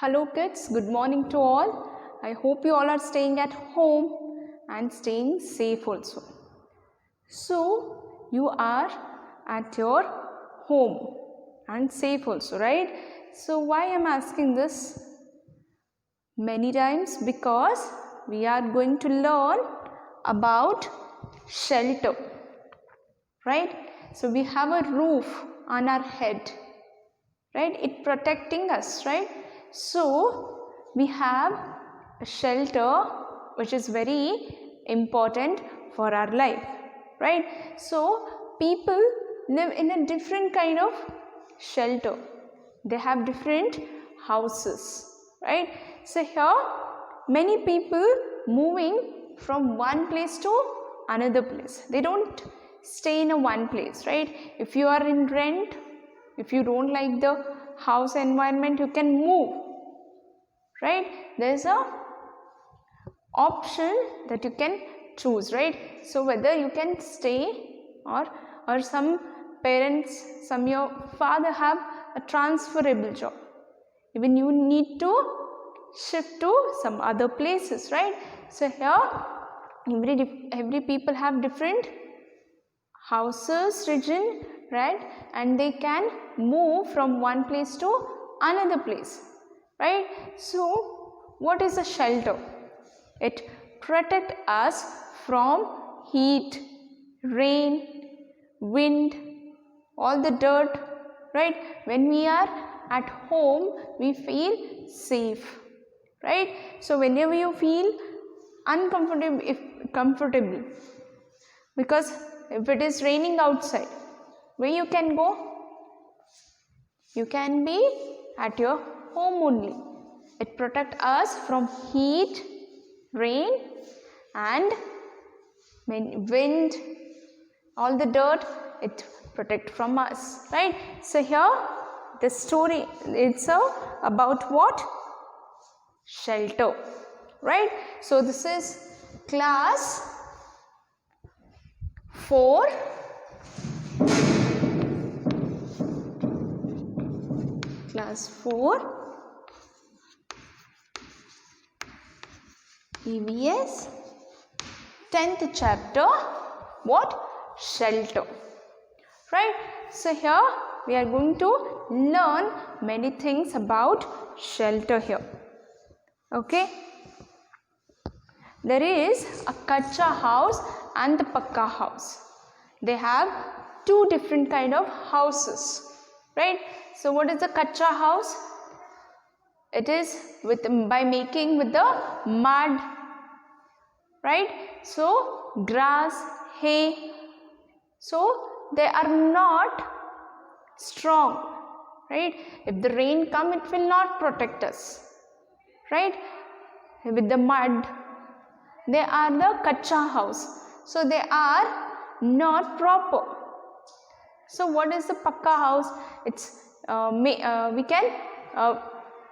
Hello kids, good morning to all. I hope you all are staying at home and staying safe also. So, you are at your home and safe also, right? So, why I am asking this? Many times because we are going to learn about shelter, right? So, we have a roof on our head, right? It protecting us, right? So we have a shelter which is very important for our life, right? So people live in a different kind of shelter. They have different houses, right? So here many people moving from one place to another place. They don't stay in a one place, right? If you are in rent, if you don't like the house environment, you can move, right? There's a option that you can choose, right? So whether you can stay or some parents, your father have a transferable job, even you need to shift to some other places, right? So here every people have different houses region, right? And they can move from one place to another place, right? So what is a shelter? It protects us from heat, rain, wind, all the dirt, right? When we are at home, we feel safe, right? So whenever you feel comfortable, because if it is raining outside, where you can go? You can be at your home only. It protects us from heat, rain and wind, all the dirt, it protects from us, right? So here the story, it's about what? Shelter, right? So this is class 4, class 4 EVS 10th chapter, what? Shelter, right? So here we are going to learn many things about shelter here, okay? There is a kacha house and the pakka house. They have two different kind of houses, right? So what is the kacha house? It is by making with the mud, right? So grass, hay. So they are not strong, right? If the rain come, it will not protect us, right? With the mud, they are the kacha house, so they are not proper. So what is the pakka house? It's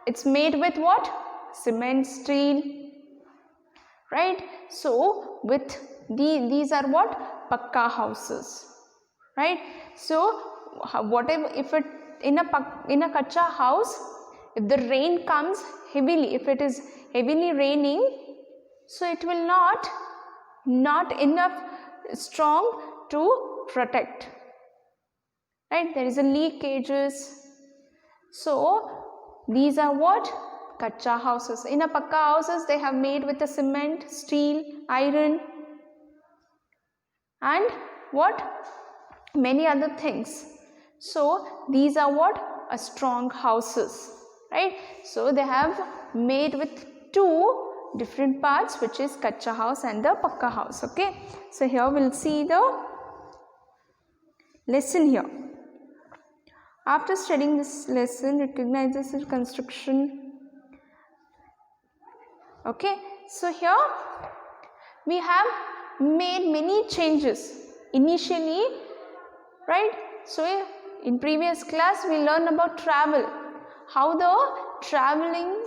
it's made with what? Cement, steel, right? So with these are what? Pakka houses, right? So whatever, if it in a kacha house, if the rain comes heavily, if it is heavily raining, so it will not enough strong to protect, right? There is a leakages. So these are what? Kacha houses. In a pakka houses, they have made with the cement, steel, iron and what? Many other things. So these are what? A strong houses, right? So they have made with two different parts, which is kacha house and the pakka house, okay? So here we'll see the lesson here. After studying this lesson, recognizes the construction, okay? So here we have made many changes initially, right? So in previous class we learned about travel, how the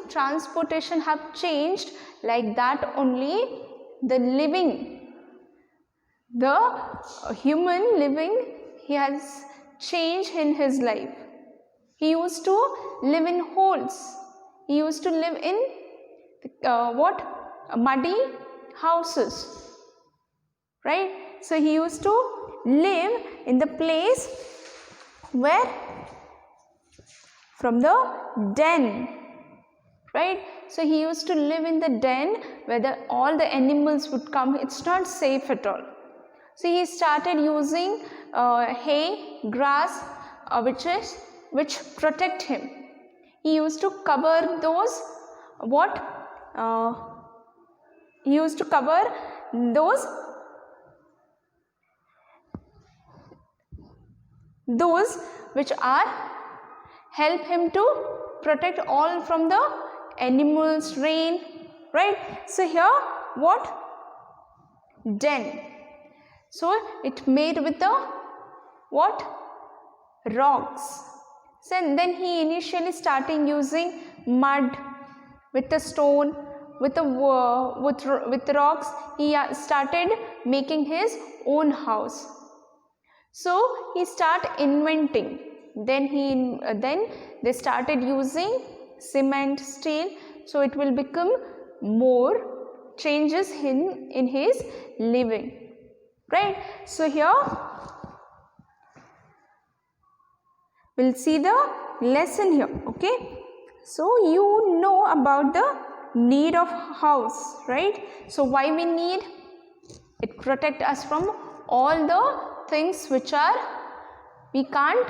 transportation have changed. Like that only the human living, he has changed in his life. He used to live in holes, He used to live in muddy houses, right? So he used to live in the place where from the den, right? So he used to live in the den where all the animals would come. It's not safe at all. So he started using hay, grass, which protect him. He used to cover those he used to cover those which are help him to protect all from the animals, rain, right? So here what? Den. So it made with the what? Rocks. So then he initially starting using mud, with the stone, with rocks. He started making his own house. So he started inventing. Then they started using cement, steel. So it will become more changes in his living, right? So here we'll see the lesson here, okay? So you know about the need of house, right? So why we need? It protect us from all the things which we can't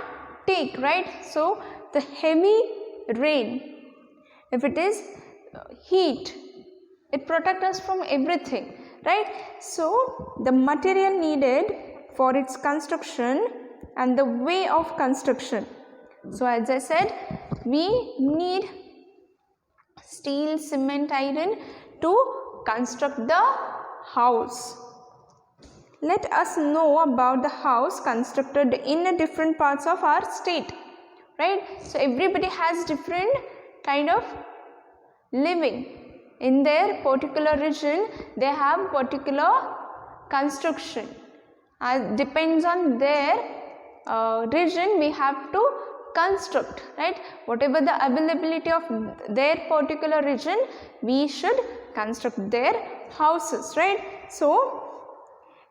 take, right? So the heavy rain, if it is heat, it protect us from everything, right? So the material needed for its construction and the way of construction. So as I said, we need steel, cement, iron to construct the house. Let us know about the house constructed in different parts of our state, right? So everybody has different kind of living. In their particular region, they have particular construction. Depends on their region, we have to construct, right? Whatever the availability of their particular region, we should construct their houses, right? So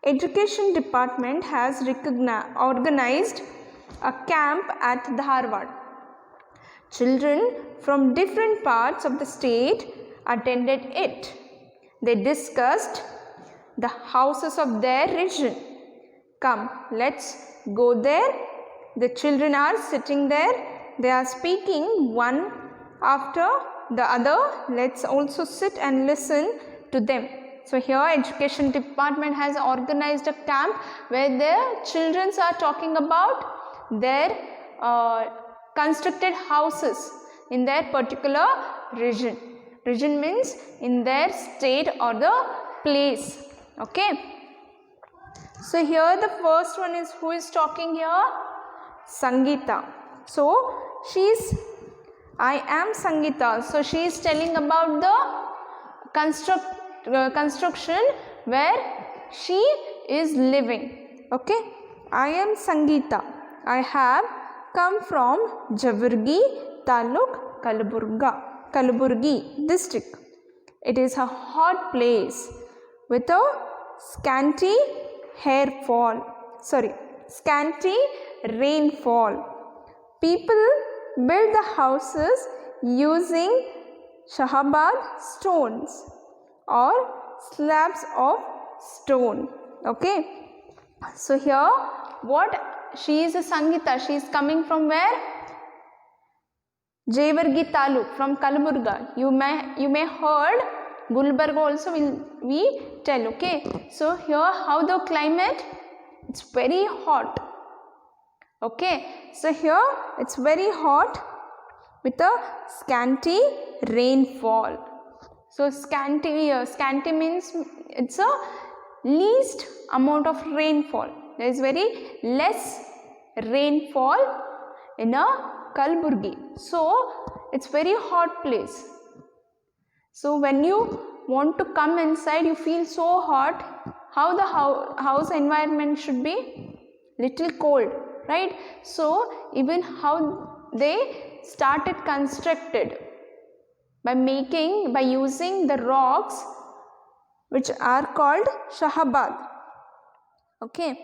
Education Department has organized a camp at Dharwad. Children from different parts of the state attended it. They discussed the houses of their region. Come, let's go there. The children are sitting there. They are speaking one after the other. Let's also sit and listen to them. So here Education Department has organized a camp where the children are talking about their constructed houses in their particular region. Region means in their state or the place. Okay. So here the first one is, who is talking here? Sangeeta. So I am Sangeeta. So she is telling about the construction where she is living. Okay. I am Sangeeta. I have come from Javargi Taluk, Kalaburgi district. It is a hot place with a scanty rainfall. People build the houses using Shahabad stones or slabs of stone. Okay. So here she is a Sangeeta. She is coming from where? Javargi Taluk, from Kalaburga. You may heard Gulbarga also we tell. Okay. So here how the climate? It's very hot. Okay. So here it's very hot with a scanty rainfall. So scanty means it's a least amount of rainfall. There is very less rainfall in a Kalaburgi. So it's very hot place. So when you want to come inside, you feel so hot. How the house environment should be? Little cold, right? So even how they started constructed. by using the rocks which are called shahabad. Okay,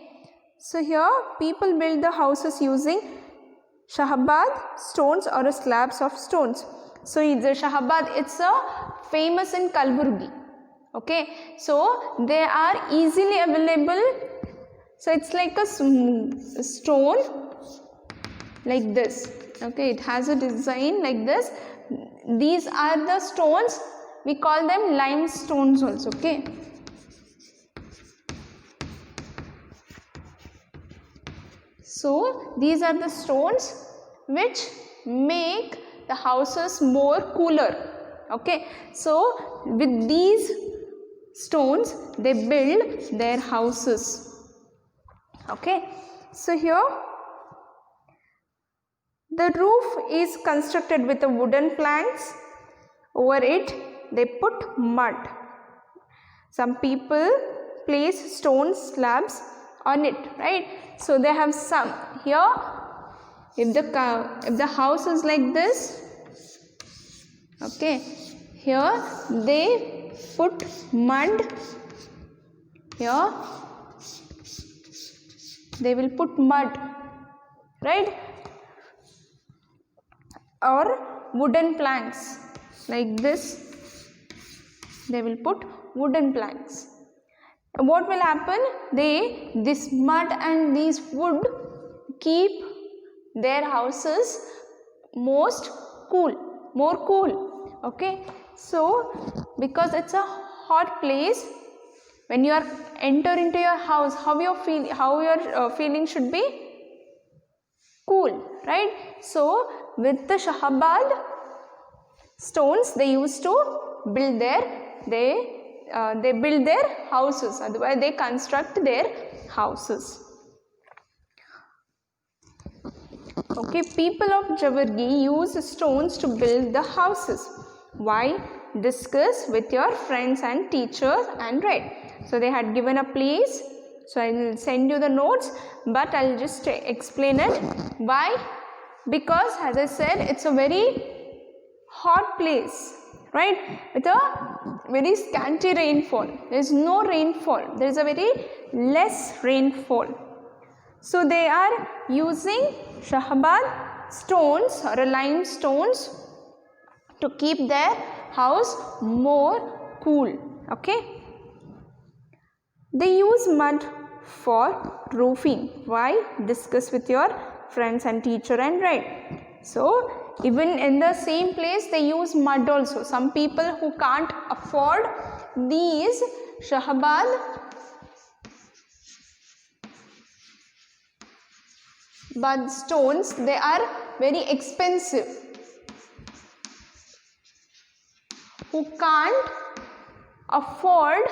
so here people build the houses using shahabad stones or slabs of stones. So the shahabad, it's a famous in Kalburgi. Okay, so they are easily available. So it's like a stone like this. Okay, it has a design like this. These are the stones, we call them limestones also. Okay, so these are the stones which make the houses more cooler. Okay, so with these stones they build their houses. Okay, so here the roof is constructed with the wooden planks. Over it they put mud. Some people place stone slabs on it, right? So they have some here. If the house is like this, okay, here they put mud. Here they will put mud, right? Or wooden planks like this, they will put wooden planks. What will happen? This mud and these wood keep their houses more cool. Okay, so because it's a hot place, when you are enter into your house, how your feeling should be cool, right? So with the shahabad stones they used to build they build their houses. Otherwise they construct their houses. Okay, people of Jawargi use stones to build the houses. Why? Discuss with your friends and teachers and write. So they had given a place. So I will send you the notes, but I will just explain it. Why? Because as I said, it's a very hot place, right? With a very scanty rainfall. There is no rainfall. There is a very less rainfall. So they are using shahabad stones or limestones to keep their house more cool. Okay. They use mud for roofing. Why? Discuss with your friends and teacher and write. So even in the same place they use mud also. Some people who can't afford these shahabad stones, they are very expensive. Who can't afford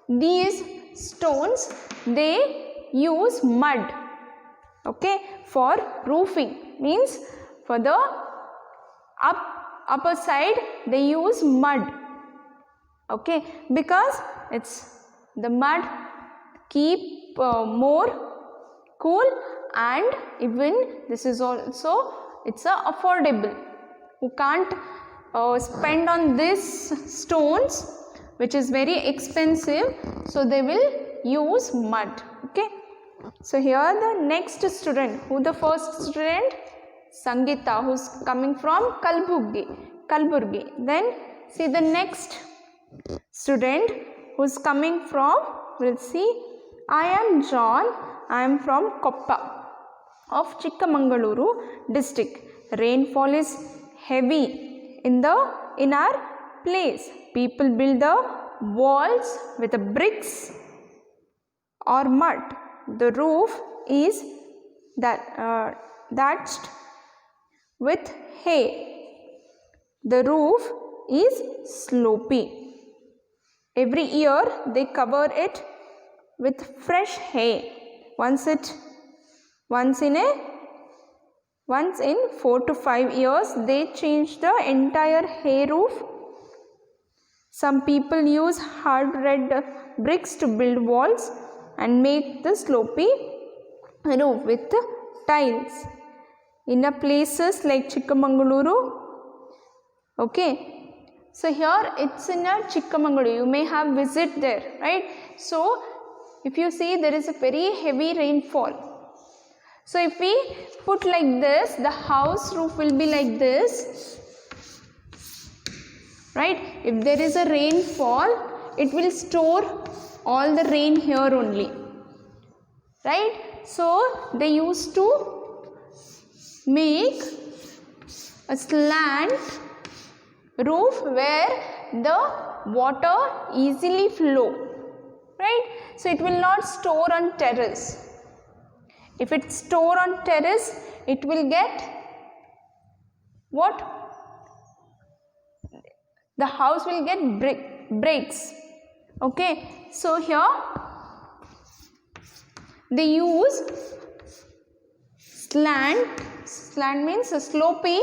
these stones, they use mud. Okay, for roofing, means for the upper side they use mud. Okay, because it's the mud keep more cool, and even this is also it's affordable. Who can't spend on this stones which is very expensive, so they will use mud. Okay, so here the next student, who the first student? Sangeeta, who's coming from Kalburgi. Then see the next student who's coming from, we'll see, I am John, I am from Koppa of Chikkamangaluru district. Rainfall is heavy in our place. People build the walls with the bricks or mud. The roof is thatched with hay. The roof is slopy. Every year they cover it with fresh hay. Once in 4 to 5 years they change the entire hay roof. Some people use hard red bricks to build walls and make the slopy roof with tiles. In places like Chikkamangaluru, Okay, so here it's in a Chikkamangaluru. You may have visit there, right? So if you see, there is a very heavy rainfall. So if we put like this, the house roof will be like this, right? If there is a rainfall, it will store all the rain here only, right? So they used to make a slant roof where the water easily flow, right? So it will not store on terrace. If it store on terrace, it will get what? The house will get breaks. Okay, so here they use slant means a slopy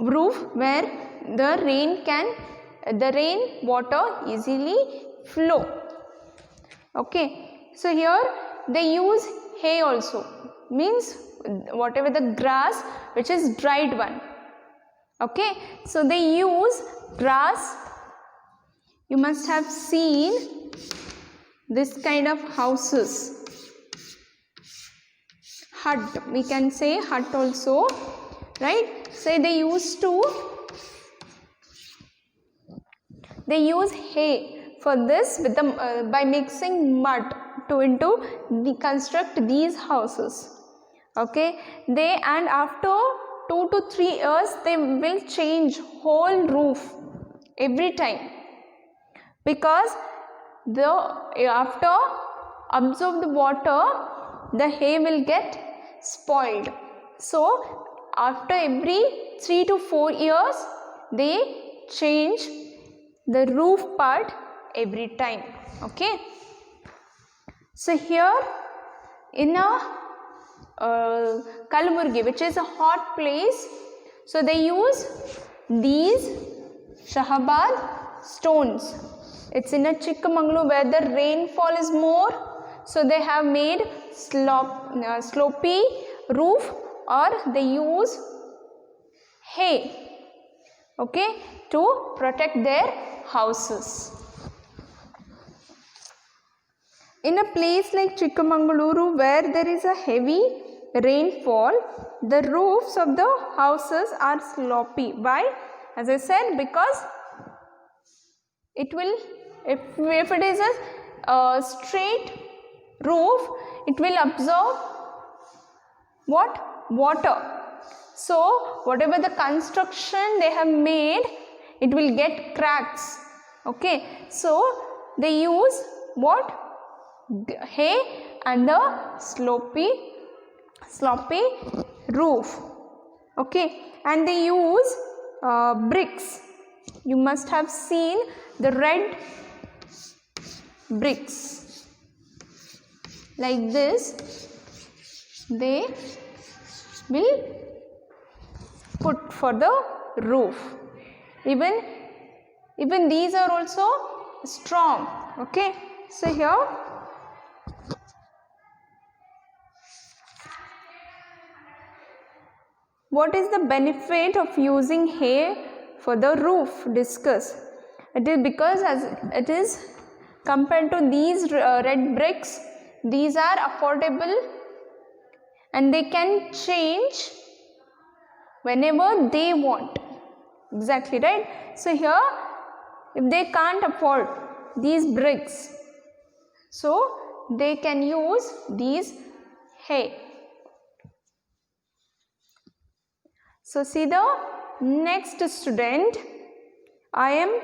roof where the rain water easily flow. Okay, so here they use hay also, means whatever the grass which is dried one. Okay, so they use grass. You must have seen this kind of houses, hut, we can say hut also, right? So they use hay for this with the by mixing mud to construct these houses. Okay, and after 2 to 3 years they will change whole roof every time, because after absorb the water, the hay will get spoiled. So after every 3 to 4 years they change the roof part every time. Okay, so here in a Kalaburgi, which is a hot place, so they use these Shahabad stones. It's in a Chikkamangaluru where the rainfall is more, so they have made slopy roof, or they use hay, okay, to protect their houses. In a place like Chikkamangaluru where there is a heavy rainfall, the roofs of the houses are slopy. Why? As I said, because it will, if it is a straight roof, it will absorb what? Water. So whatever the construction they have made, it will get cracks. Okay, so they use what? Hay and the slopy roof. Okay, and they use bricks. You must have seen the red bricks like this. They will put for the roof. Even these are also strong. Okay, so here what is the benefit of using hay for the roof? Discuss. It is because as it is compared to these red bricks, these are affordable and they can change whenever they want. Exactly, right? So here, if they can't afford these bricks, so they can use these hay. So see the next student. I am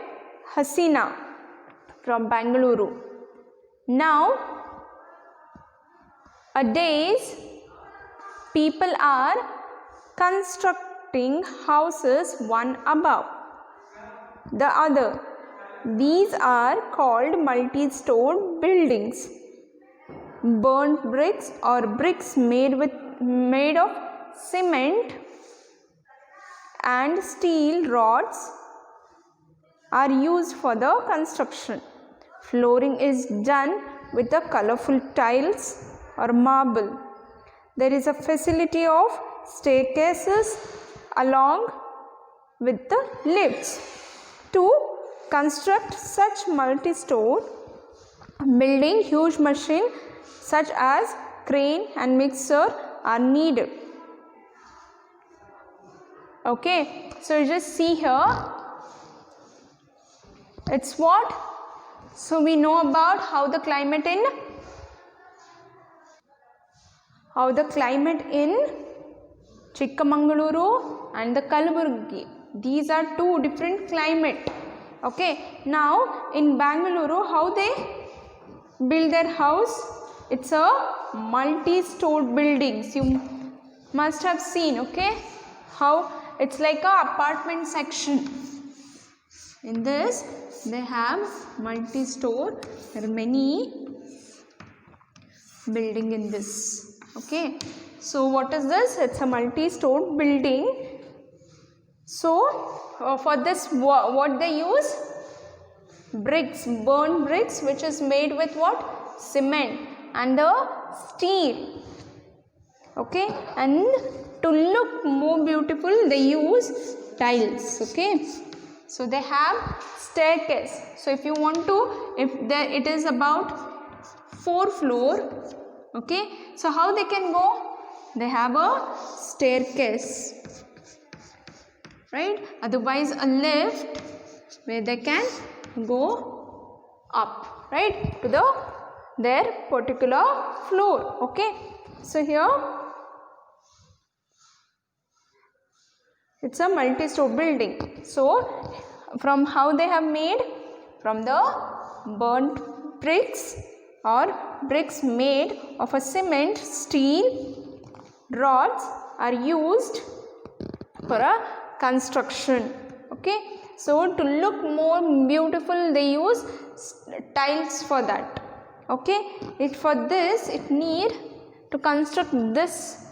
Hasina from Bangalore. Now, nowadays people are constructing houses one above the other. These are called multi-stored buildings. Burnt bricks or bricks made of cement and steel rods are used for the construction. Flooring is done with the colorful tiles or marble. There is a facility of staircases along with the lifts. To construct such multi-story building, huge machines such as crane and mixer are needed. Okay, so you just see here, it's what? So we know about how the climate in Chikkamangaluru and the Kalaburgi. These are two different climate. Okay, now in Bangalore, how they build their house? It's a multi-stored buildings. You must have seen, okay, how it's like a apartment section. In this, they have multi-store. There are many building in this. Okay, so what is this? It's a multi-stored building. So for this, what they use? Bricks, burnt bricks, which is made with what? Cement and the steel. Okay, and to look more beautiful, they use tiles. Okay, so they have staircase. So if you want to, it is about 4 floors. Okay, so how they can go? They have a staircase, right? Otherwise a lift where they can go up, right, to their particular floor. Okay, so here it's a multi-story building. So from how they have made? From the burnt bricks or bricks made of a cement, steel rods are used for a construction. Okay, so to look more beautiful, they use tiles for that. Okay, for this it need to construct this.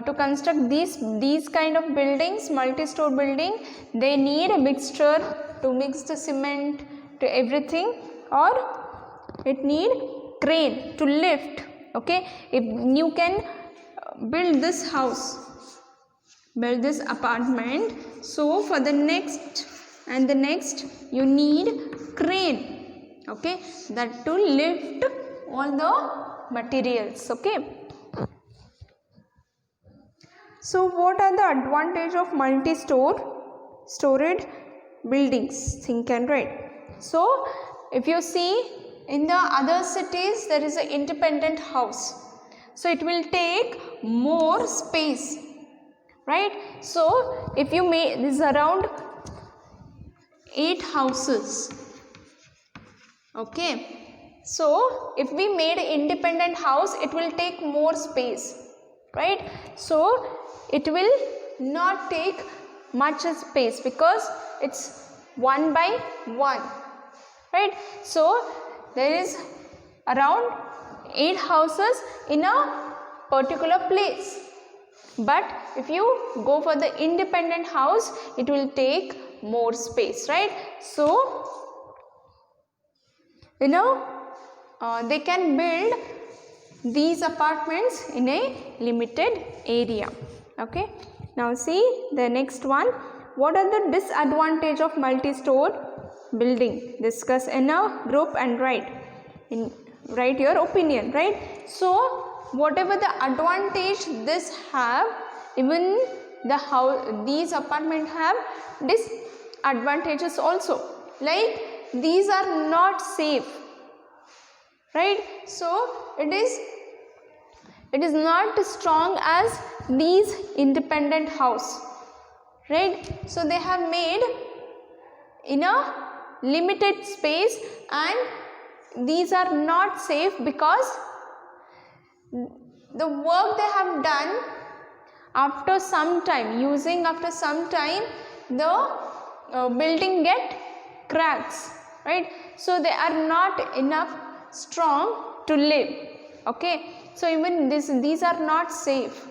To construct these kind of buildings, multi-story building, they need a mixture to mix the cement to everything, or it need crane to lift. Okay, if you can build this house, build this apartment, so for the next and the next you need crane. Okay, that to lift all the materials. Okay, so what are the advantage of multi-storied buildings? Think and write. So if you see in the other cities, there is an independent house, so it will take more space, right? So if you make this around 8 houses. Okay, so if we made an independent house, it will take more space, right? So it will not take much space because it's 1 by 1, right? So there is around 8 houses in a particular place, but if you go for the independent house, it will take more space, right? So they can build these apartments in a limited area. Okay, now see the next one. What are the disadvantage of multi-story building? Discuss in a group and write your opinion, right? So whatever the advantage this have, even these apartment have disadvantages also, like these are not safe, right? So it is not strong as these independent house, right? So they have made in a limited space, and these are not safe because the work they have done after some time, the building get cracks, right? So they are not enough strong to live. Okay, so even these are not safe,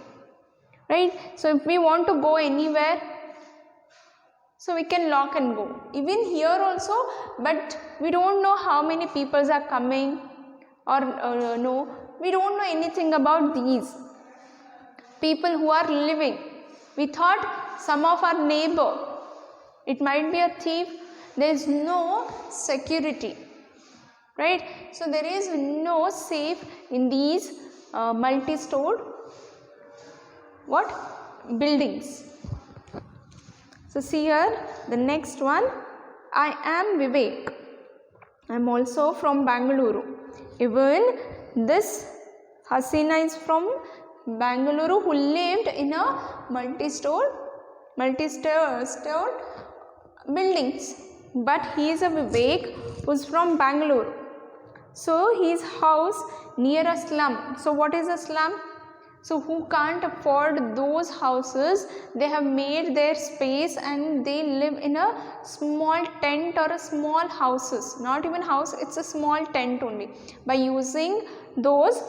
right? So if we want to go anywhere, so we can lock and go, even here also, but we don't know how many people are coming, or no, we don't know anything about these people who are living. We thought some of our neighbor, it might be a thief. There is no security, right? So there is no safe in these multi-stored buildings. So see here the next one. I am Vivek. I am also from Bangalore. Even this Hasina is from Bangalore, who lived in a multi-stored buildings. But he is a Vivek who is from Bangalore. So his house near a slum. So what is a slum? So who can't afford those houses, they have made their space and they live in a small tent or a small houses, not even house, it's a small tent only, by using those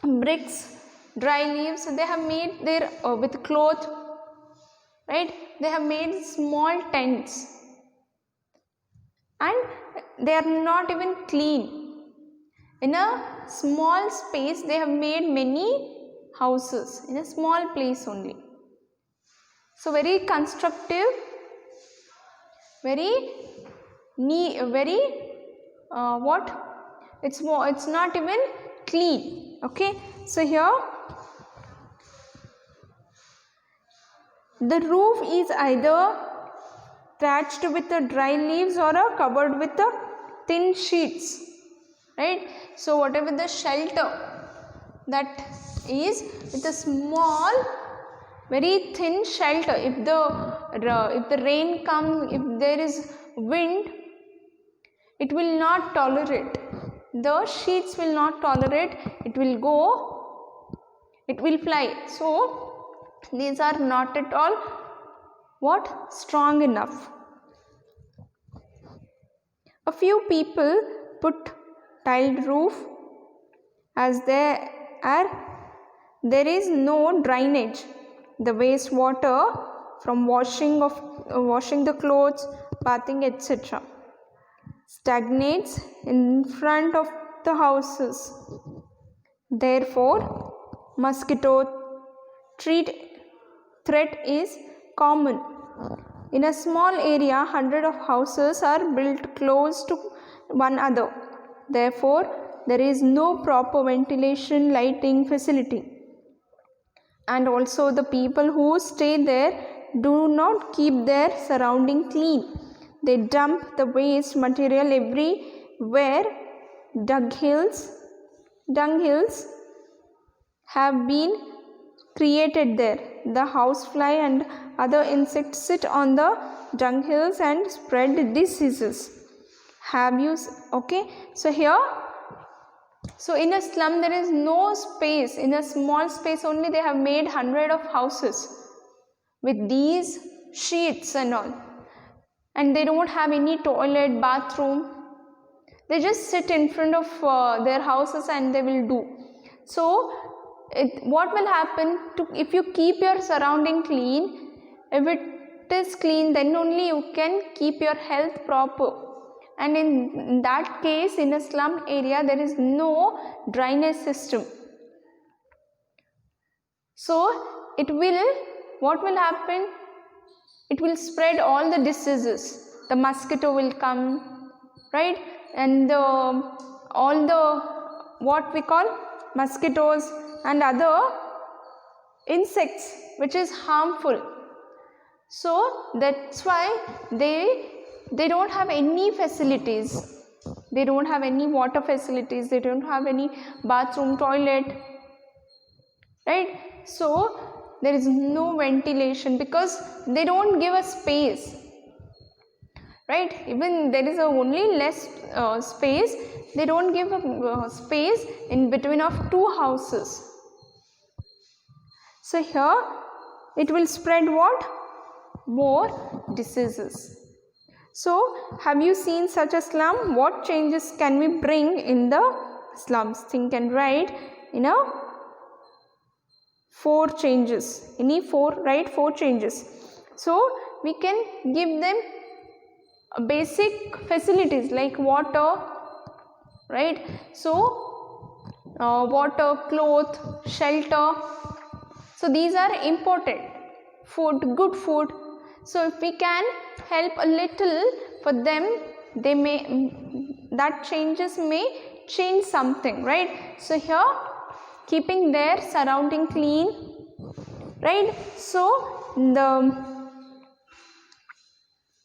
bricks, dry leaves. They have made their with cloth, right? They have made small tents and they are not even clean. In a small space they have made many houses in a small place only. So very constructive, it's not even clean. Okay, so here the roof is either thatched with the dry leaves or covered with the thin sheets, right? So whatever the shelter that is with a small very thin shelter, if the rain comes, if there is wind, it will not tolerate, the sheets will not tolerate, it will fly. So these are not at all strong enough. A few people put tiled roof as there is no drainage. The wastewater from washing the clothes, bathing, etc. stagnates in front of the houses. Therefore, mosquito threat is common. In a small area, hundreds of houses are built close to one another. Therefore, there is no proper ventilation, lighting facility. And also the people who stay there do not keep their surrounding clean. They dump the waste material everywhere. Dung hills have been created there. The housefly and other insects sit on the dung hills and spread diseases. Okay, so here, so in a slum there is no space. In a small space only they have made hundreds of houses with these sheets and all, and they don't have any toilet, bathroom. They just sit in front of their houses and they will do. So what will happen if you keep your surrounding clean? If it is clean, then only you can keep your health proper. And in that case, in a slum area, there is no drainage system. So what will happen? It will spread all the diseases. The mosquito will come, right? And all the what we call mosquitoes and other insects, which is harmful. So that's why they don't have any facilities. They don't have any water facilities. They don't have any bathroom, toilet, right? So there is no ventilation because they don't give a space, right? Even there is only less space. They don't give a space in between of two houses. So here it will spread what? More diseases. So have you seen such a slum? What changes can we bring in the slums? Think and write in a 4 changes. Any 4, write 4 changes. So we can give them basic facilities like water, right? So water, cloth, shelter. So these are important. food, good food. So if we can help a little for them, they may, that changes may change something, right? So here keeping their surrounding clean, right? So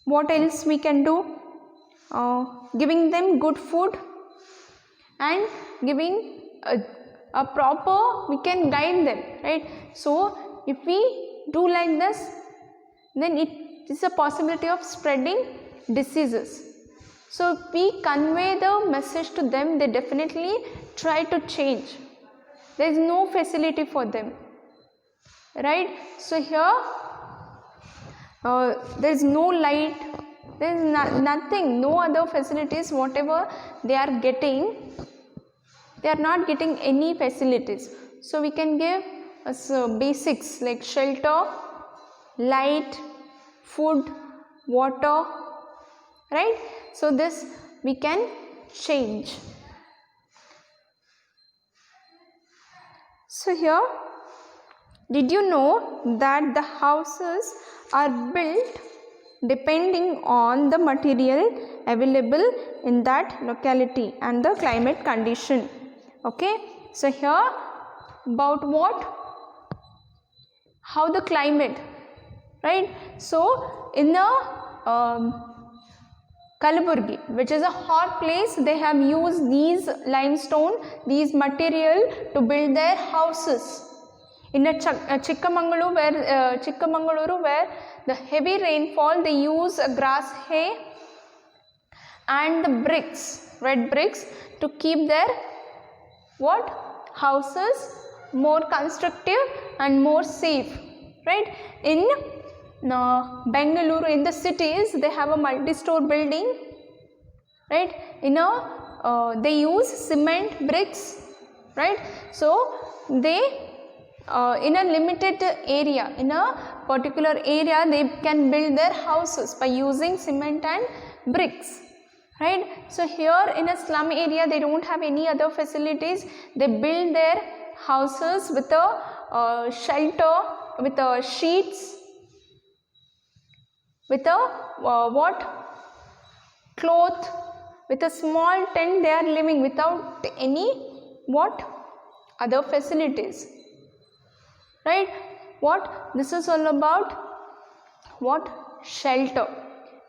what else we can do? Giving them good food and giving a proper, we can guide them, right? So if we do like this, then it is a possibility of spreading diseases. So if we convey the message to them, they definitely try to change. There is no facility for them, right? So here there is no light, there is nothing, no other facilities. Whatever they are getting, they are not getting any facilities. So we can give basics like shelter, light, food, water, right? So this we can change. So here, did you know that the houses are built depending on the material available in that locality and the climate condition? Okay, so here about what? How the climate, right? So in the Kalaburgi, which is a hot place, they have used these limestone, these material to build their houses. In a Chikkamangaluru, where the heavy rainfall, they use grass hay and the bricks, red bricks, to keep their what? Houses more constructive and more safe, right? In Bengaluru, in the cities, they have a multi-store building, right? They use cement bricks, right? So they in a limited area, in a particular area, they can build their houses by using cement and bricks, right? So here in a slum area, they don't have any other facilities. They build their houses with a shelter, with a sheets, with a cloth, with a small tent. They are living without any other facilities, right? This is all about shelter.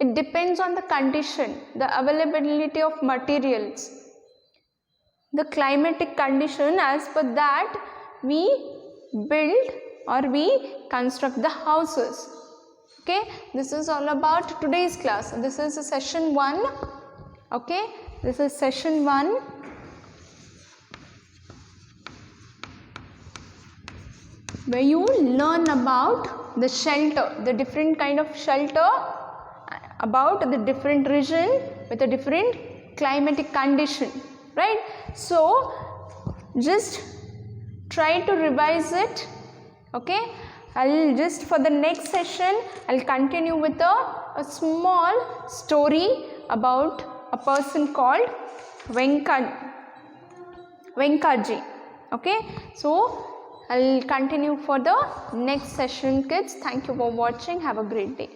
It depends on the condition, the availability of materials, the climatic condition. As per that, we build or we construct the houses. Okay, this is all about today's class. This is session 1. Okay, this is session 1. Where you learn about the shelter, the different kind of shelter, about the different region with a different climatic condition, right? So just try to revise it. Okay, I'll just, for the next session, I'll continue with a small story about a person called Venkaji. Okay, so I'll continue for the next session, kids. Thank you for watching. Have a great day.